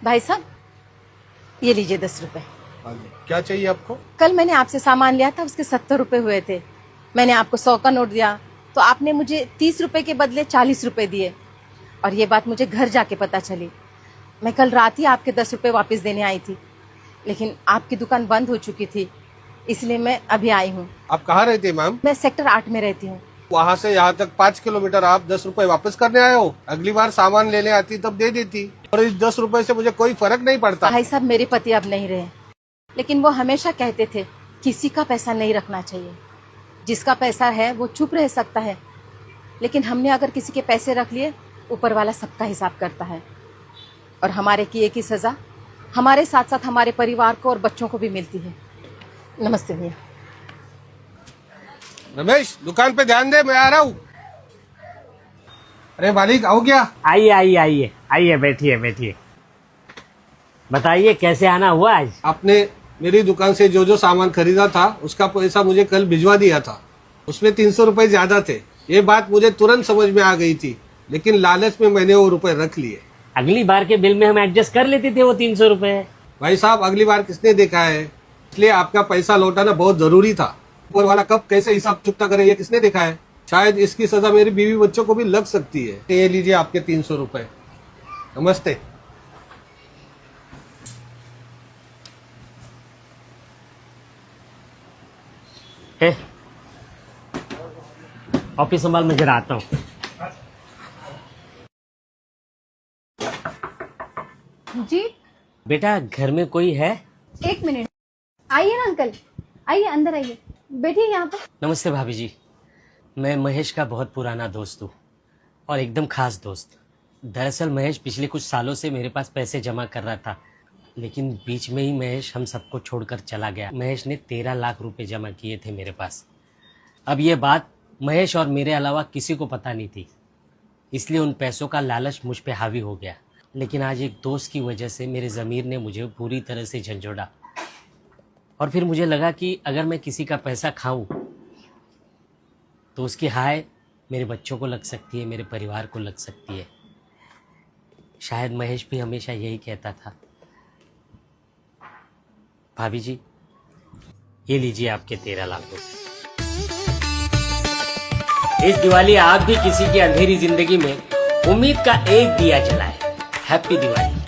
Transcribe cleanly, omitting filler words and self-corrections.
भाई साहब, ये लीजिए 10 रुपए। क्या चाहिए आपको? कल मैंने आपसे सामान लिया था, उसके 70 रुपए हुए थे। मैंने आपको 100 का नोट दिया तो आपने मुझे 30 रुपए के बदले 40 रुपए दिए। और ये बात मुझे घर जाके पता चली। मैं कल रात ही आपके 10 रुपए वापस देने आई थी, लेकिन आपकी दुकान बंद हो चुकी थी, इसलिए मैं अभी आई हूँ। आप कहाँ रहती है मैम? मैं सेक्टर 8 में रहती हूँ। वहाँ से यहाँ तक 5 किलोमीटर, आप 10 रुपए वापस करने आए हो? अगली बार सामान लेने आती तब दे देती। और इस 10 रुपए से मुझे कोई फर्क नहीं पड़ता। भाई साहब, मेरे पति अब नहीं रहे, लेकिन वो हमेशा कहते थे किसी का पैसा नहीं रखना चाहिए। जिसका पैसा है वो चुप रह सकता है, लेकिन हमने अगर किसी के पैसे रख लिए, ऊपर वाला सबका हिसाब करता है। और हमारे किए की सजा हमारे साथ साथ हमारे परिवार को और बच्चों को भी मिलती है। नमस्ते भैया। रमेश, दुकान पे ध्यान दे, मैं आ रहा हूँ। अरे मालिक, आओ क्या? आइए आइए आइए आइए, बैठिए बैठिए। बताइए कैसे आना हुआ आज? आपने मेरी दुकान से जो जो सामान खरीदा था उसका पैसा मुझे कल भिजवा दिया था। उसमें 300 रुपए ज्यादा थे। ये बात मुझे तुरंत समझ में आ गई थी, लेकिन लालच में मैंने वो रुपए रख लिए। अगली बार के बिल में हम एडजस्ट कर लेते थे वो 300 रुपए। भाई साहब, अगली बार किसने देखा है? इसलिए आपका पैसा लौटाना बहुत जरूरी था। ऊपर वाला कब कैसे हिसाब चुकता करे, ये किसने देखा है? शायद इसकी सजा मेरी बीवी बच्चों को भी लग सकती है। ये लीजिए आपके 300 रुपए। नमस्ते। ऑफिस संभाल, मैं जरा आता हूँ। जी बेटा, घर में कोई है? 1 मिनट, आइए ना अंकल, आइए अंदर आइए, बैठिए यहाँ पे। नमस्ते भाभी जी, मैं महेश का बहुत पुराना दोस्त हूँ और एकदम खास दोस्त। दरअसल महेश पिछले कुछ सालों से मेरे पास पैसे जमा कर रहा था, लेकिन बीच में ही महेश हम सबको छोड़कर चला गया। महेश ने 13 लाख रुपए जमा किए थे मेरे पास। अब ये बात महेश और मेरे अलावा किसी को पता नहीं थी, इसलिए उन पैसों का लालच मुझ पे हावी हो गया। लेकिन आज एक दोस्त की वजह से मेरे ज़मीर ने मुझे पूरी तरह से झंझोड़ा, और फिर मुझे लगा कि अगर मैं किसी का पैसा खाऊं तो उसकी हाय मेरे बच्चों को लग सकती है, मेरे परिवार को लग सकती है। शायद महेश भी हमेशा यही कहता था। भाभी जी, ये लीजिए आपके 13 लाख रुपए। इस दिवाली आप भी किसी की अंधेरी जिंदगी में उम्मीद का एक दिया जलाएं। हैप्पी दिवाली।